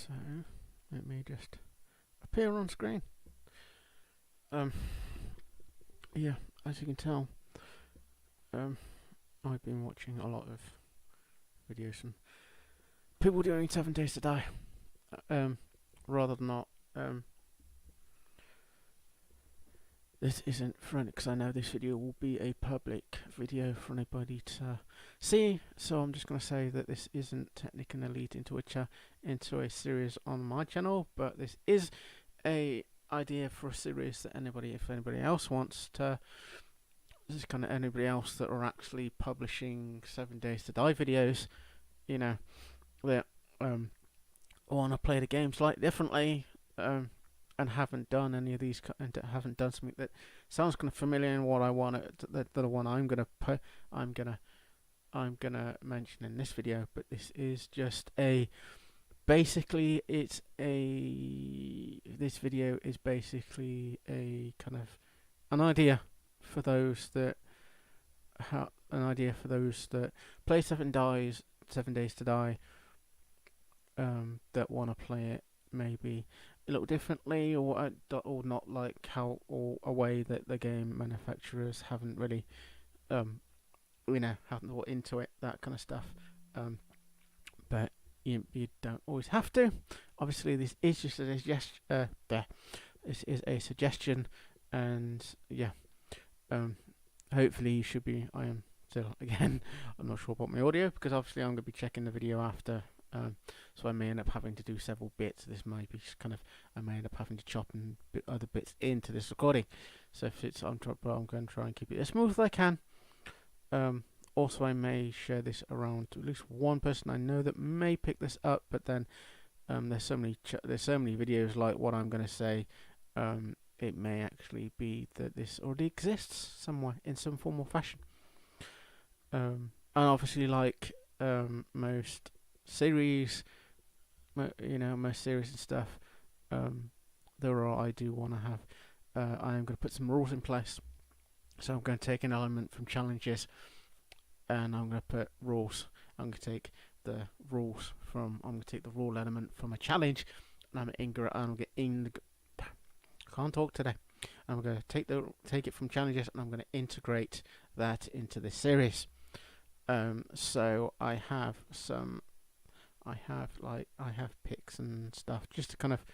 So let me just appear on screen. Yeah, as you can tell, I've been watching a lot of videos from people doing 7 Days to Die, rather than not. This isn't for because I know this video will be a public video for anybody to see. So I'm just going to say that this isn't technically going to lead into a series on my channel, but this is a idea for a series that if anybody else wants to. This is kind of anybody else that are actually publishing 7 Days to Die videos, that want to play the game slightly differently, and haven't done any of these, and haven't done something that sounds kind of familiar in what I want. The one I'm gonna mention in this video, but this is just this video is basically a kind of an idea for those that play 7 Days to Die, that want to play it maybe a little differently, or not like how, or a way that the game manufacturers haven't really haven't thought into it, that kind of stuff. But you don't always have to. Obviously, this is just a suggestion. This is a suggestion, and yeah, hopefully you should be. I am still again. I'm not sure about my audio because obviously I'm going to be checking the video after. So I may end up having to do several bits. This might be just kind of, I may end up having to chop and other bits into this recording. So if it's I'm going to try and keep it as smooth as I can. Also, I may share this around to at least one person I know that may pick this up. But then there's so many videos like what I'm going to say. It may actually be that this already exists somewhere in some form or fashion. And obviously, like most series, most series and stuff, I do want to have. I am going to put some rules in place. So I'm going to take an element from challenges, and I'm going to put rules. I'm going to take the rules from. I'm going to take the rule element from a challenge, and can't talk today. I'm going to take it from challenges, and I'm going to integrate that into this series. So I have picks and stuff just to kind of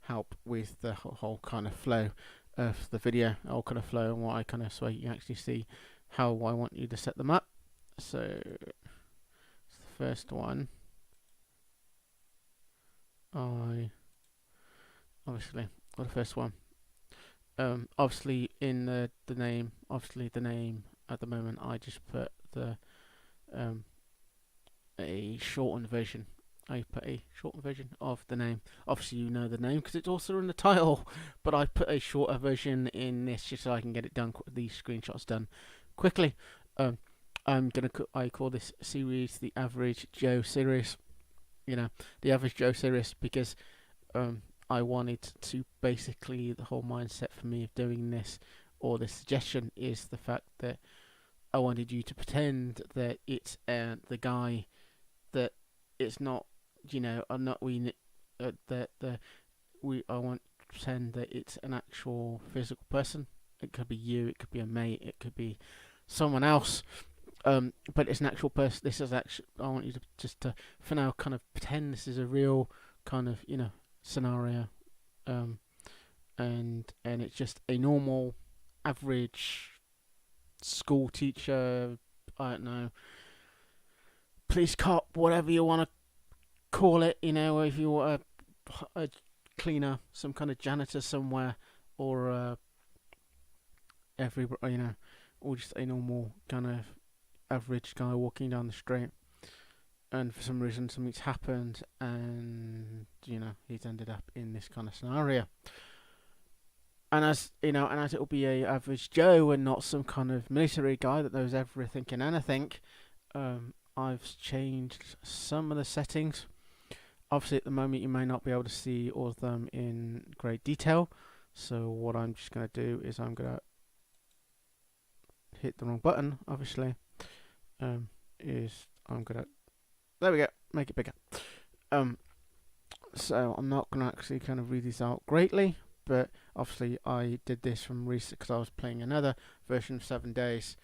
help with the whole kind of flow of the video, and what I kind of, so you can actually see how I want you to set them up. So the first one, obviously in the name, the name at the moment, I just put the a shortened version. I put a shortened version of the name. Obviously, you know the name because it's also in the title, but I put a shorter version in this just so I can get it done, these screenshots done quickly. I call this series the Average Joe series. The Average Joe series, because I wanted to basically, the whole mindset for me of doing this, or the suggestion, is the fact that I wanted you to pretend that it's the guy, that it's not, I'm not I want to pretend that it's an actual physical person. It could be you, it could be a mate, it could be someone else, but it's an actual person. This is actually, I want you to just for now kind of pretend this is a real kind of scenario, and it's just a normal average school teacher, I don't know, police cop, whatever you want to call it, if you want a cleaner, some kind of janitor somewhere, or or just a normal kind of average guy walking down the street, and for some reason something's happened, and he's ended up in this kind of scenario. And as it'll be a average Joe and not some kind of military guy that knows everything and anything, I've changed some of the settings. Obviously, at the moment, you may not be able to see all of them in great detail. So what I'm just going to do is I'm going to hit the wrong button. Obviously, I'm going to There we go. Make it bigger. Um, so I'm not gonna actually kind of read these out greatly, but obviously I did this from recent because I was playing another version of 7 Days,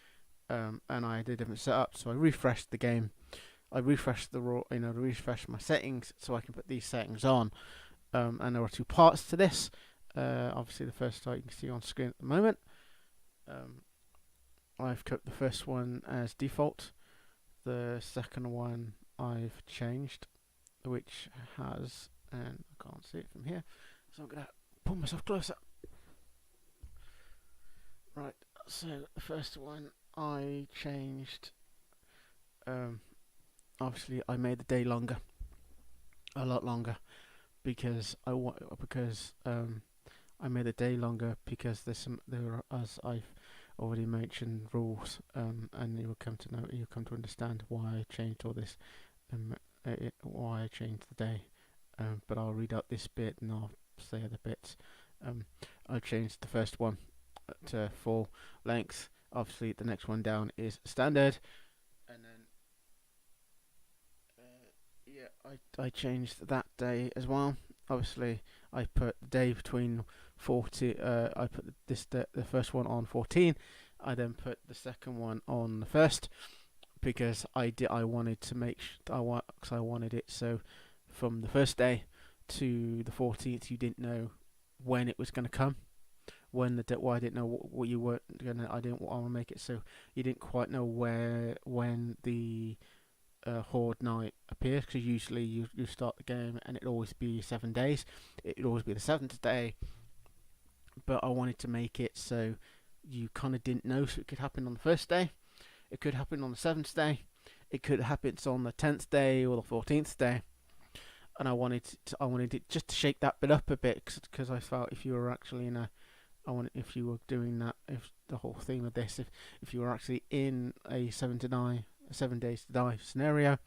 and I did a different setup. So I refreshed the game. I refreshed refreshed my settings so I can put these settings on. And there are two parts to this. Obviously, the first part you can see on screen at the moment. I've kept the first one as default. The second one I've changed, which has, and I can't see it from here, so I'm gonna pull myself closer. Right, so the first one I changed. Obviously, I made the day longer, a lot longer, because I made the day longer because there are, as I've already mentioned, rules, and you'll come to understand why I changed all this, why I changed the day. But I'll read out this bit and I'll say other bits. I changed the first one to full length. Obviously, the next one down is standard, and then I changed that day as well. Obviously, I put the day between 40. I put the first one on 14. I then put the second one on the first because I wanted to make because I wanted it so from the first day to the 14th you didn't know when it was going to come. When I didn't know what you were gonna. I didn't want to make it so you didn't quite know when the Horde night appears, because usually you start the game and it'd always be 7 days. It'd always be the 7th day, but I wanted to make it so you kind of didn't know. So it could happen on the first day, it could happen on the 7th day, it could happen on the 10th day or the 14th day. And I wanted it just to shake that bit up a bit, because I felt if you were actually if you were doing that, if the whole theme of this, if you were actually in a 7 days to die scenario,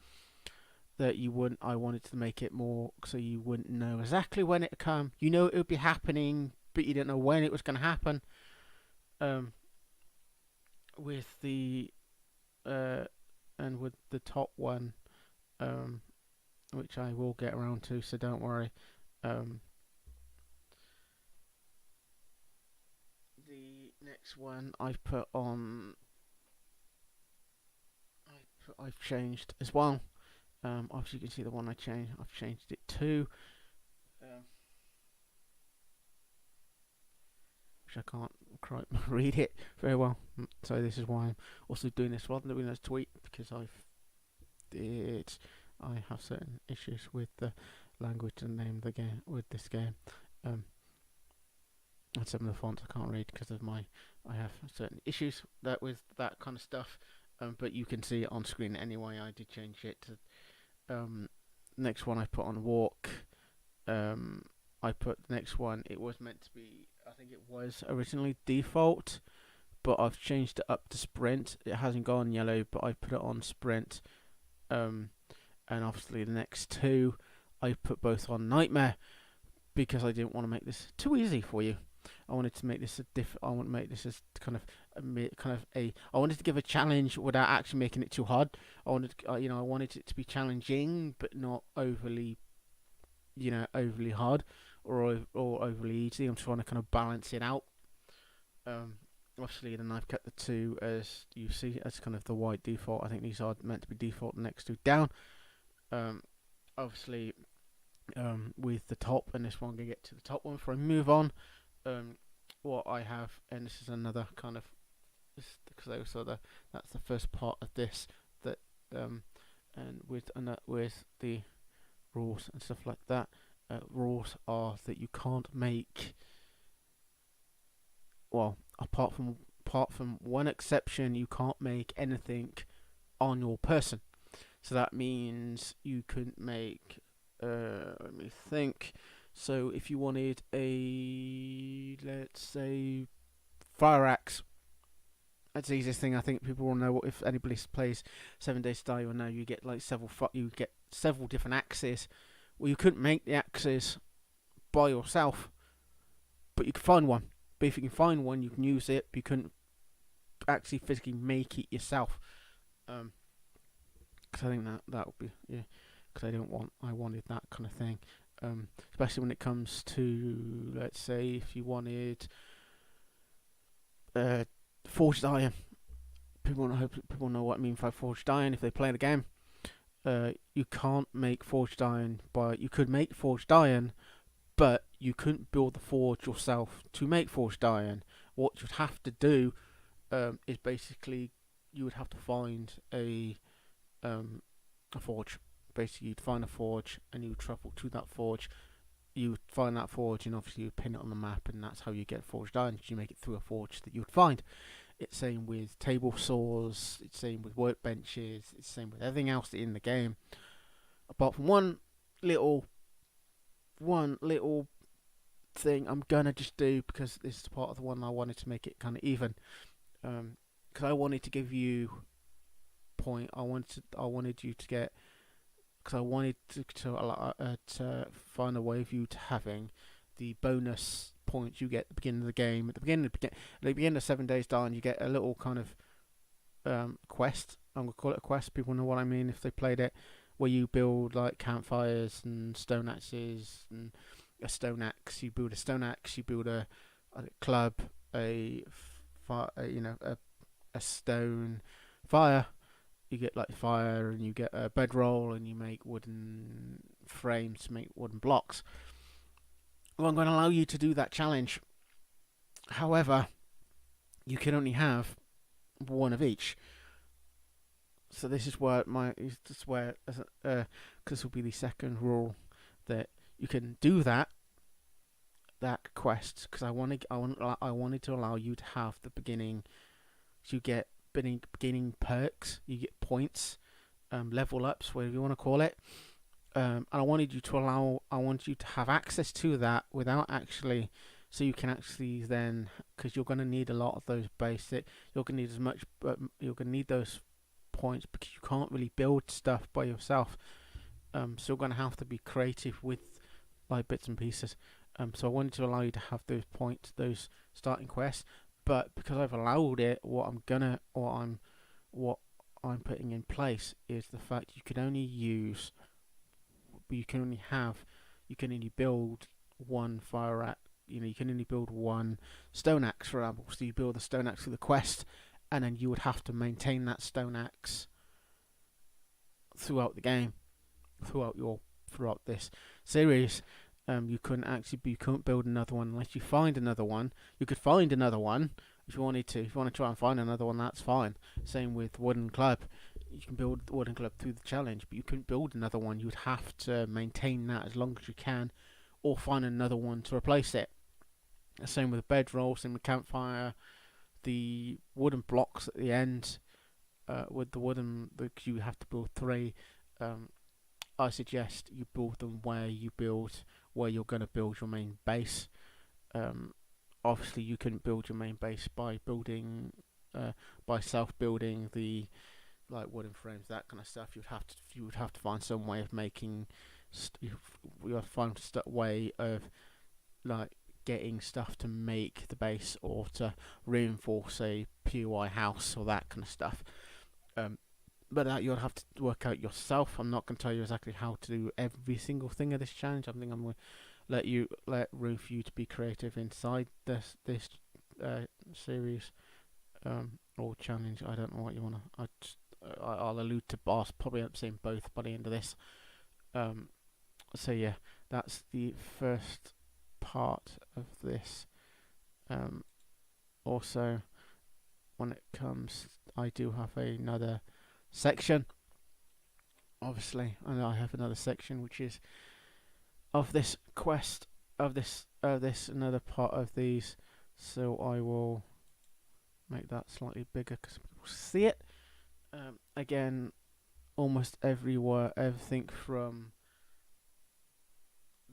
that you wouldn't. I wanted to make it more so you wouldn't know exactly when it would come. You know it would be happening, but you didn't know when it was going to happen. With the and with the top one, which I will get around to, so don't worry. The next one I've put on. I've changed as well. Obviously, you can see the one I changed. I've changed it to, which I can't quite read it very well. So this is why I'm also doing this rather than doing a tweet, because I have certain issues with the language and name of the game with this game. And some of the fonts I can't read because of I have certain issues with that kind of stuff. But you can see it on screen anyway. I did change it to next one I put on walk. I put the next one, it was meant to be, I think it was originally default, but I've changed it up to sprint. It hasn't gone yellow, but I put it on sprint. And obviously the next two I put both on nightmare, because I didn't want to make this too easy for you. I wanted to make this I want to make this as kind of a. I wanted to give a challenge without actually making it too hard. I wanted, I wanted it to be challenging, but not overly, overly hard or overly easy. I'm trying to kind of balance it out. Obviously, then I've kept the two as you see as kind of the white default. I think these are meant to be default. The next two down. Obviously, with the top, and this one, I'm gonna get to the top one before I move on. What I have, and this is another kind of, because that's the first part of this, that and with the rules and stuff like that. Rules are that you can't make, well, apart from one exception, you can't make anything on your person. So that means you couldn't make, let me think. So if you wanted a, let's say, fire axe, that's the easiest thing. I think people will know. If anybody plays 7 Days to Die, you'll know you get like several different axes. Well, you couldn't make the axes by yourself, but you could find one. But if you can find one, you can use it. But you couldn't actually physically make it yourself. Because because I think that would be, yeah, because I wanted that kind of thing, especially when it comes to, let's say, if you wanted forged iron. People know what I mean by forged iron if they play the game. You can't make forged iron, but you could make forged iron, but you couldn't build the forge yourself to make forged iron. What you'd have to do is basically you would have to find a forge. Basically, you'd find a forge and you would travel to that forge. You would find that forge and obviously you would pin it on the map, and that's how you get forged iron. You make it through a forge that you would find. It's same with table saws. It's same with workbenches. It's same with everything else in the game, apart from little one little thing I'm gonna just do because this is part of the one I wanted to make it kind of even. Because I wanted to give you point. I wanted you to get, because I wanted to find a way of you to having the bonus points you get at the beginning of the game. At the beginning of 7 Days Die, you get a little kind of quest. I'm gonna call it a quest. People know what I mean if they played it, where you build like campfires and stone axes and a stone axe. You build a stone axe. You build a club, a stone fire. You get like fire, and you get a bedroll, and you make wooden frames to make wooden blocks. Well, I'm going to allow you to do that challenge. However, you can only have one of each. So this is where because this will be the second rule, that you can do that quest, because I wanted to allow you to have the beginning. So you get beginning perks, you get points, level ups, whatever you want to call it. And I wanted you to have access to that without actually, so you can actually then, because you're going to need a lot of those basic, you're going to need you're going to need those points, because you can't really build stuff by yourself. So you're going to have to be creative with like bits and pieces. So I wanted to allow you to have those points, those starting quests, but because I've allowed it, what I'm putting in place is the fact you can only build one fire axe. You can only build one stone axe, for example. So you build the stone axe for the quest, and then you would have to maintain that stone axe throughout the game, throughout this series. You couldn't build another one unless you find another one. You could find another one if you wanted to. If you want to try and find another one, that's fine. Same with wooden club. You can build the wooden club through the challenge, but you couldn't build another one. You'd have to maintain that as long as you can, or find another one to replace it. Same with bedroll, same with campfire. The wooden blocks at the end, you have to build 3. I suggest you build them where you're going to build your main base. Obviously, you couldn't build your main base by self-building the like wooden frames, that kind of stuff. You would have to find some way of making. You have to find a way of like getting stuff to make the base, or to reinforce a POI house, or that kind of stuff. But that you'll have to work out yourself. I'm not going to tell you exactly how to do every single thing of this challenge. I think I'm going to let room for you to be creative inside this series or challenge. I don't know what you want to. I'll allude to boss. Probably end up saying both by the end of this. So yeah, that's the first part of this. Also, when it comes, I do have another section. Obviously, and I have another section which is of this quest, of this another part of these. So I will make that slightly bigger because people see it. Again, almost everywhere, everything from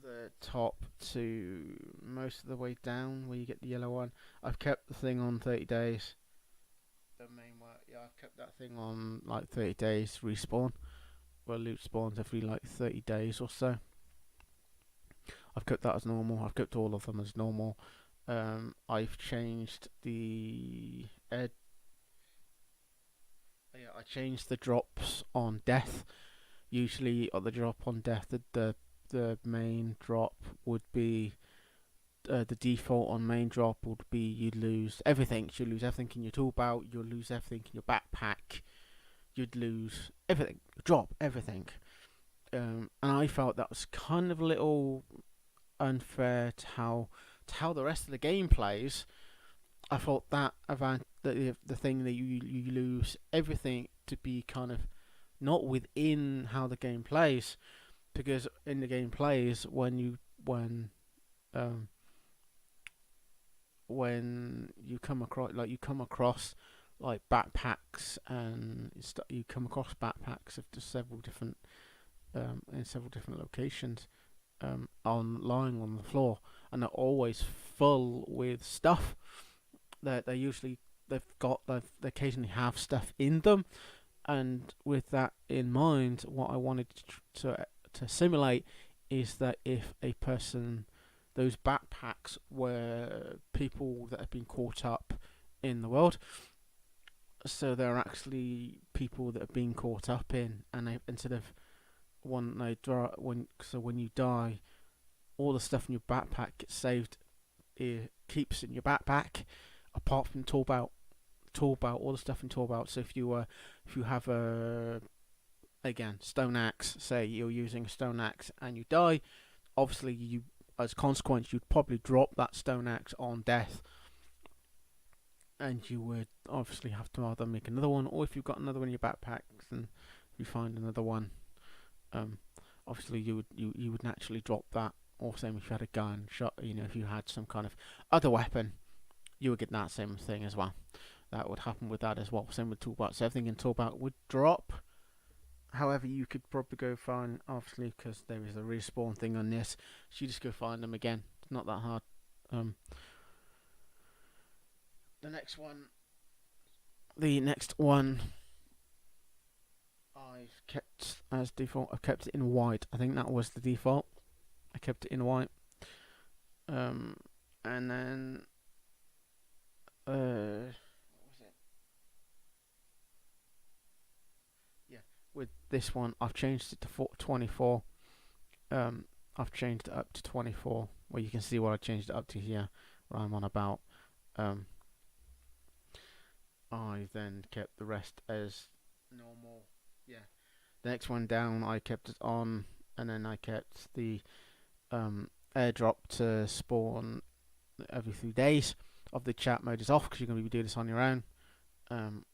the top to most of the way down where you get the yellow one. I've kept the thing on 30 days. The main one, yeah, I've kept that thing on like 30 days respawn. Well, loot spawns every like 30 days or so. I've kept that as normal. I've kept all of them as normal. I've changed the I changed the drops on death. Usually, on the drop on death, the main drop would be the default on main drop would be you'd lose everything. You'd lose everything in your tool belt. You'd lose everything in your backpack. You'd lose everything. Drop everything. And I felt that was kind of a little unfair to how the rest of the game plays. I thought that the thing that you lose everything to be kind of not within how the game plays, because in the game plays when you come across like backpacks and you come across backpacks of just several different in several different locations on lying on the floor, and they're always full with stuff. They occasionally have stuff in them, and with that in mind, what I wanted to simulate is that if a person, those backpacks were people that have been caught up in the world, so they're actually people that have been caught up in, and they, instead of when you die, all the stuff in your backpack gets saved. It keeps in your backpack, apart from tool belt, all the stuff in tool belt. So if you have a stone axe, say you're using a stone axe and you die, obviously you, as a consequence, you'd probably drop that stone axe on death, and you would obviously have to either make another one, or if you've got another one in your backpacks and you find another one, obviously you would naturally drop that. Or same if you had a gun shot, if you had some kind of other weapon, you would get that same thing as well. That would happen with that as well. Same with toolbox. So everything in toolbox would drop. However, you could probably go find, obviously, because there is a respawn thing on this, so you just go find them again. It's not that hard. The next one I've kept as default. I've kept it in white. I think that was the default. I kept it in white. And then what was it? Yeah, with this one, I've changed it to 24. I've changed it up to 24. Well, you can see what I changed it up to here, where I'm on about. I then kept the rest as normal. Yeah. The next one down, I kept it on, and then I kept the airdrop to spawn every 3 days. Of the chat mode is off because you're going to be doing this on your own.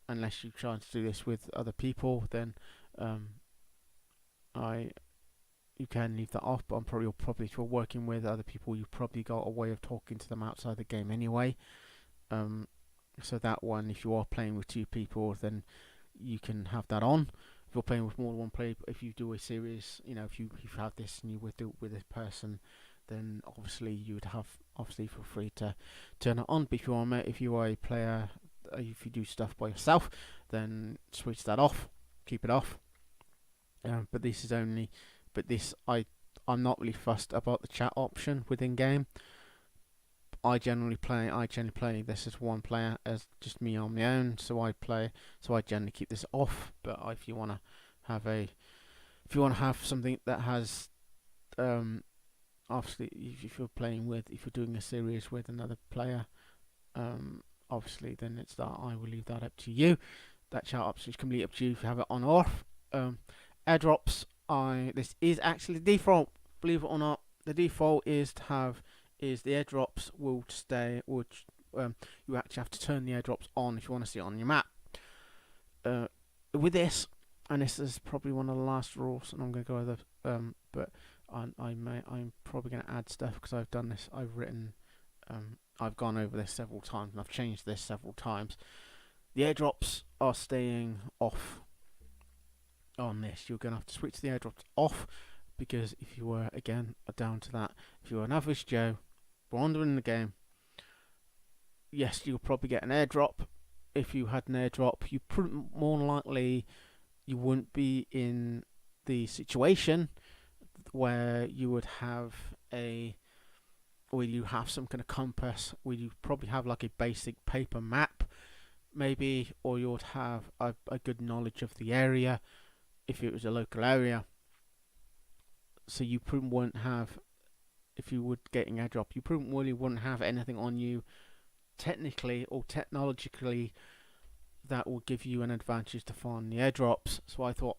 Unless you try to do this with other people, then you can leave that off. But probably if you're working with other people, you've probably got a way of talking to them outside the game anyway. So that one, if you are playing with 2 people, then you can have that on. If you're playing with more than one player, if you do a series, if you have this and you would do it with this person, then obviously you would have, feel free to turn it on. But if you are a player, if you do stuff by yourself, then switch that off, keep it off. I'm not really fussed about the chat option within game. I generally play this as one player, as just me on my own. So I generally keep this off. But if you want to have something that has, obviously, if you're doing a series with another player, obviously, then it's that. I will leave that up to you. That chat option is completely up to you if you have it on or off. Airdrops. This is actually the default. Believe it or not, the default is the airdrops will stay, which you actually have to turn the airdrops on if you want to see it on your map. With this, and this is probably one of the last rules, and I'm going to go over, but I'm probably going to add stuff because I've done this. I've gone over this several times and I've changed this several times. The airdrops are staying off on this. You're going to have to switch the airdrops off, because if you were, again, down to that, if you were an average Joe wandering the game, yes, you'll probably get an airdrop. If you had an airdrop, more likely you wouldn't be in the situation where you have some kind of compass, where you probably have like a basic paper map maybe, or you would have a good knowledge of the area if it was a local area. So you probably wouldn't have, if you were getting airdrop, you probably wouldn't have anything on you technically or technologically that will give you an advantage to find the airdrops. I thought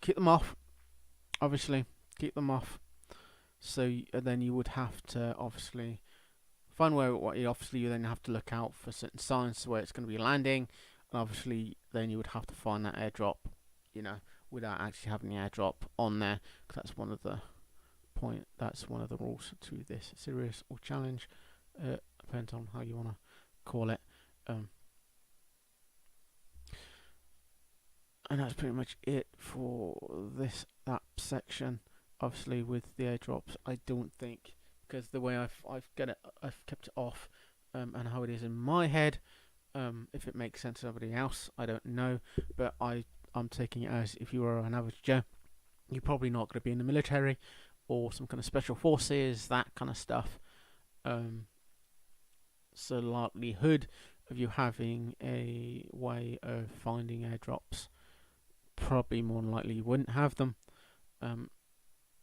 keep them off. Obviously, keep them off. And then you would have to obviously find where what you obviously you then have to look out for certain signs where it's going to be landing, and obviously then you would have to find that airdrop, you know, without actually having the airdrop on there, because that's one of the rules to this series or challenge. Depends on how you want to call it. And that's pretty much it for that section. Obviously, with the airdrops, I don't think, because the way I've kept it off, and how it is in my head. If it makes sense to somebody else, I don't know, but I'm taking it as if you are an average Joe, you're probably not going to be in the military or some kind of special forces, that kind of stuff. So likelihood of you having a way of finding airdrops, probably more than likely you wouldn't have them.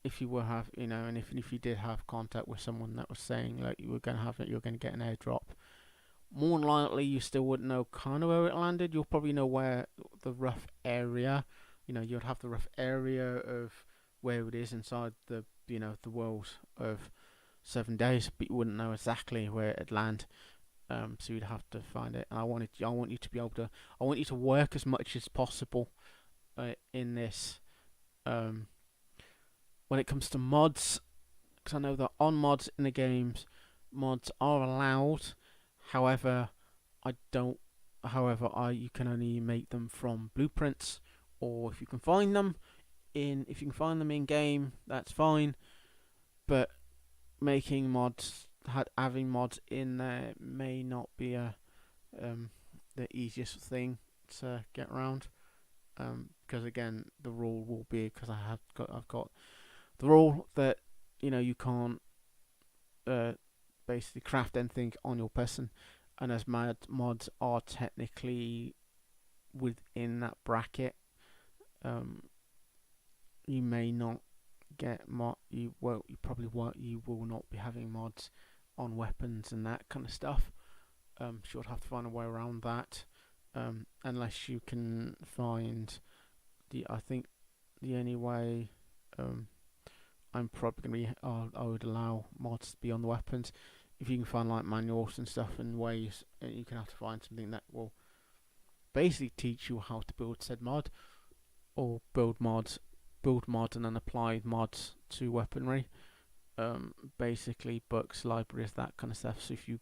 If you were have, and if you did have contact with someone that was saying like you were going to have it, you're going to get an airdrop, more than likely you still wouldn't know kind of where it landed. You'll probably know where the rough area, you'd have the rough area of where it is inside the world of 7 days, but you wouldn't know exactly where it'd land. So you'd have to find it. And I want you to be able to, I want you to work as much as possible in this. When it comes to mods, because I know that on mods in the games, mods are allowed. However, you can only make them from blueprints, or if you can find them in game, that's fine. But making mods, having mods in there may not be the easiest thing to get around. Because again, the rule will be, because I've got the rule that you can't basically craft anything on your person, and as mods are technically within that bracket, you may not get you probably won't, you will not be having mods on weapons and that kind of stuff. So you'll have to find a way around that, unless you can find I think the only way I'm probably going to I would allow mods to be on the weapons if you can find like manuals and stuff and ways, and you can have to find something that will basically teach you how to build said mod, or build mods and then apply mods to weaponry. Basically books, libraries, that kind of stuff. So if you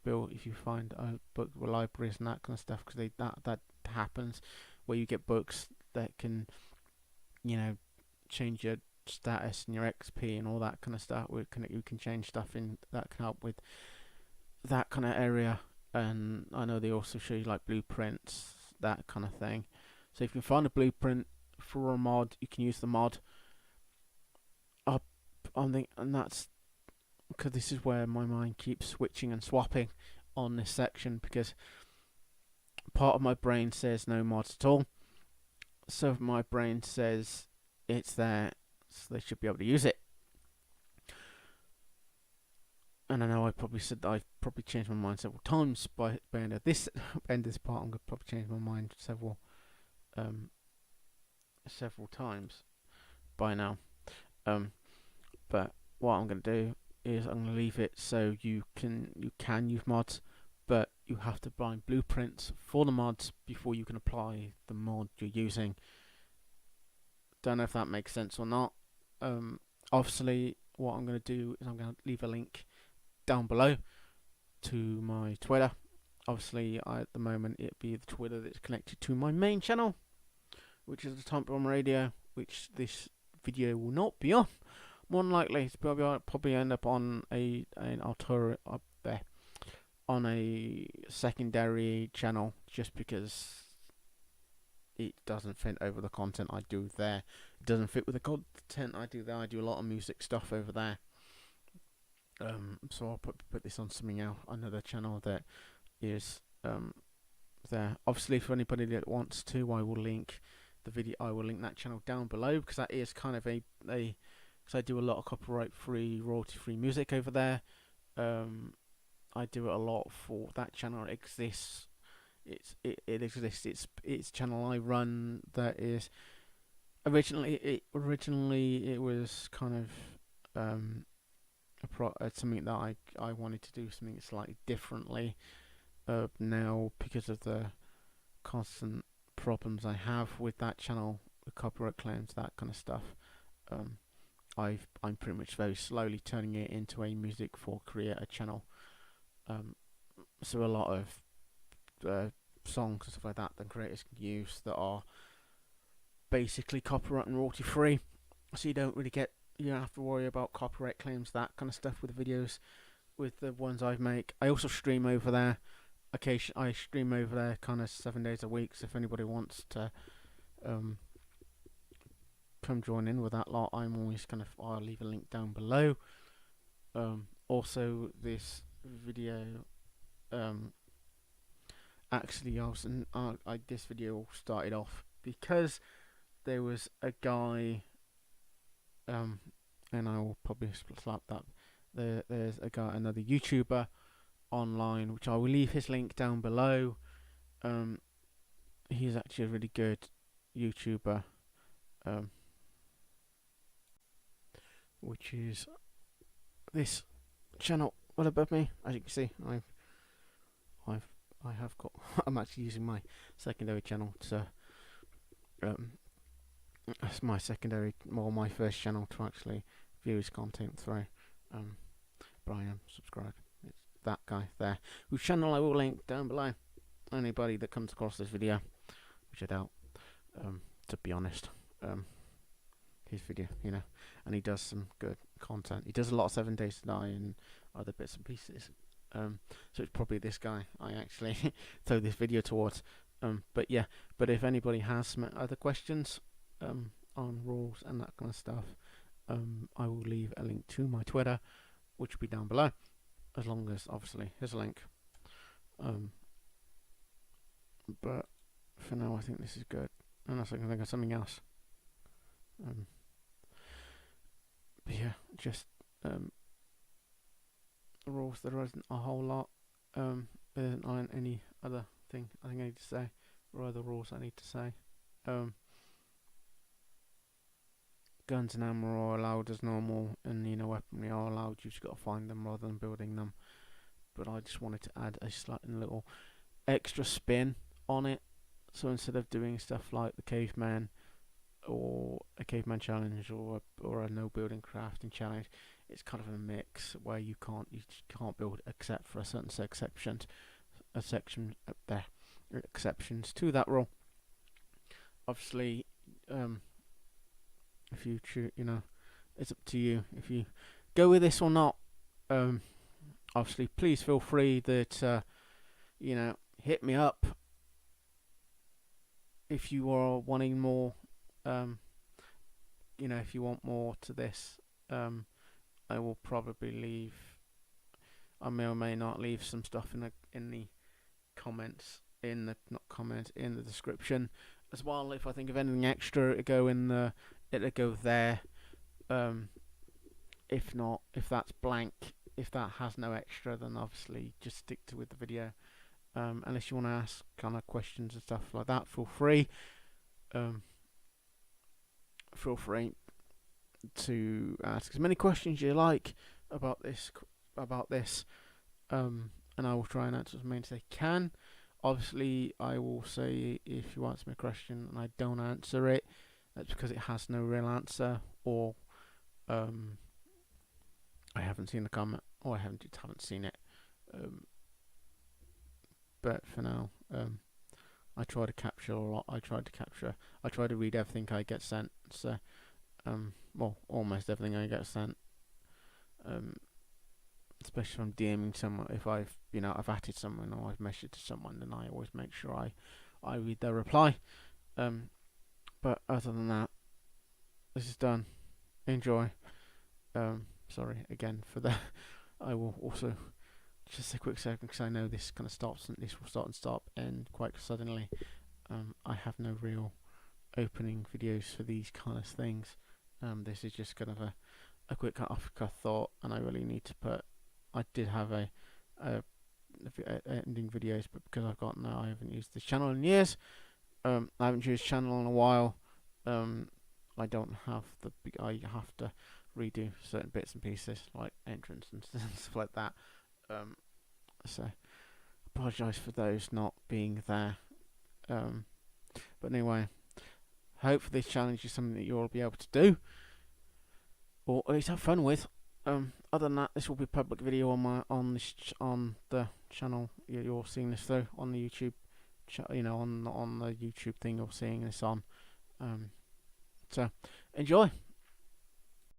find a book with libraries and that kind of stuff, because that happens, where you get books that can change your status and your XP and all that kind of stuff. You can change stuff in that can help with that kind of area. And I know they also show you like blueprints, that kind of thing. So if you can find a blueprint for a mod, you can use the mod. And that's because this is where my mind keeps switching and swapping on this section, because part of my brain says no mods at all. So my brain says it's there, so they should be able to use it. And I know I've probably changed my mind several times by end of this part. I'm gonna probably change my mind several times by now. But what I'm gonna do is I'm gonna leave it so you can use mods, but you have to buy blueprints for the mods before you can apply the mod you're using. Don't know if that makes sense or not. Obviously, what I'm going to do is I'm going to leave a link down below to my Twitter. Obviously, at the moment, it'd be the Twitter that's connected to my main channel, which is the Time Bomb Radio, which this video will not be on. More than likely, it's probably end up on an alternate up there, on a secondary channel, just because it doesn't fit over the content I do there. It doesn't fit with the content I do there. I do a lot of music stuff over there. So I'll put this on something else, another channel that is um, there. Obviously, for anybody that wants to, I will link the video. I will link that channel down below, because that is kind of a because I do a lot of copyright free, royalty free music over there. I do it a lot for that channel. It exists. It exists. It's channel I run. That is originally it was kind of something that I wanted to do something slightly differently. Now, because of the constant problems I have with that channel, with copyright claims, that kind of stuff, I'm pretty much very slowly turning it into a music for creator channel. So a lot of songs and stuff like that creators can use that are basically copyright and royalty free, so you don't have to worry about copyright claims, that kind of stuff with the videos, with the ones I make. I also stream over there. I stream over there kind of 7 days a week, so if anybody wants to come join in with that lot, I'm always I'll leave a link down below. Also, this video, actually, this video started off because there was a guy, and I will probably slap that. There's a guy, another YouTuber online, which I will leave his link down below. He's actually a really good YouTuber, which is this channel well above me. As you can see, I have got. I'm actually using my secondary channel to. That's my secondary, my first channel to actually view his content through. But I am subscribed. It's that guy there, whose channel I will link down below. Anybody that comes across this video, which I doubt, to be honest, his video, and he does some good content. He does a lot of 7 Days to Die and other bits and pieces. So it's probably this guy I actually throw this video towards. But if anybody has some other questions on rules and that kind of stuff, I will leave a link to my Twitter, which will be down below, as long as obviously here's a link. But for now, I think this is good, unless I can think of something else. But yeah, just rules. There isn't a whole lot. There isn't any other thing I think I need to say, or other rules I need to say. Guns and ammo are allowed as normal, and weaponry are allowed. You just got to find them rather than building them. But I just wanted to add a slightly little extra spin on it. So instead of doing stuff like the caveman or a caveman challenge or a no building crafting challenge, it's kind of a mix where you can't build except for a certain exceptions to that rule. Obviously, if you choose, it's up to you if you go with this or not. Obviously, please feel free that hit me up if you are wanting more. If you want more to this, I will probably leave. I may or may not leave some stuff in the comments, in the description as well. If I think of anything extra, it'll go there. If not, if that's blank, if that has no extra, then obviously just stick with the video. Unless you want to ask kind of questions and stuff like that, feel free. Feel free to ask as many questions you like about this, and I will try and answer as many as I can. Obviously, I will say if you answer my question and I don't answer it, that's because it has no real answer, or I haven't seen the comment, or I haven't seen it. But for now, I try to capture a lot. I try to read everything I get sent. So, almost everything I get sent. Especially if I'm DMing someone. If I've added someone or I've messaged someone, then I always make sure I read their reply. But other than that, this is done. Enjoy. Sorry again for that. I will also just a quick second, because I know this kind of stops, and this will start and stop and quite suddenly. I have no real opening videos for these kind of things. This is just kind of a quick off-the-cuff thought, and I really need to put. I did have a ending videos, but because I've got now, I haven't used this channel in years. I haven't used channel in a while. I don't have the. I have to redo certain bits and pieces like entrance and stuff like that. So apologise for those not being there. But anyway, hopefully this challenge is something that you'll be able to do, or at least have fun with. Other than that, this will be a public video on the channel you're seeing this through, on the YouTube, on the YouTube thing you're seeing this on. So enjoy.